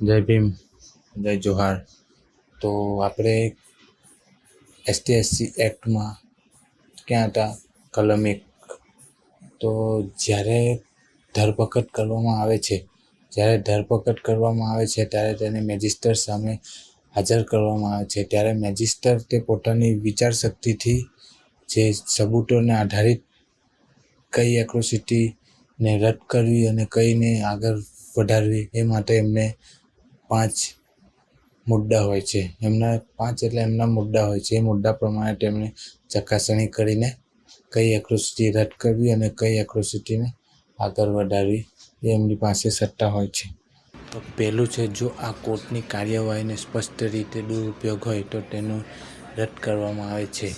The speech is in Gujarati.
જય ભીમ, જય જોહાર. તો આપણે ST/SC એક્ટમાં ક્યાં હતા? કલમ 1. તો જ્યારે ધરપકડ કરવામાં આવે છે ત્યારે તેને મેજિસ્ટર સામે હાજર કરવામાં આવે છે. ત્યારે મેજિસ્ટર તે પોતાની વિચારશક્તિથી જે સબૂતોને આધારિત કઈ એટ્રોસિટીને રદ કરવી અને કઈને આગળ વધારવી એ માટે એમને 5 મુદ્દા હોય છે. એમના મુદ્દા હોય છે. એ મુદ્દા પ્રમાણે તેમણે ચકાસણી કરીને કઈ એટ્રોસિટી રદ કરવી અને કઈ એટ્રોસિટીને આગળ વધારવી એ એમની પાસે સત્તા હોય છે. તો પહેલું છે, જો આ કોર્ટની કાર્યવાહીને સ્પષ્ટ રીતે દુરુપયોગ હોય તો તેનું રદ કરવામાં આવે છે.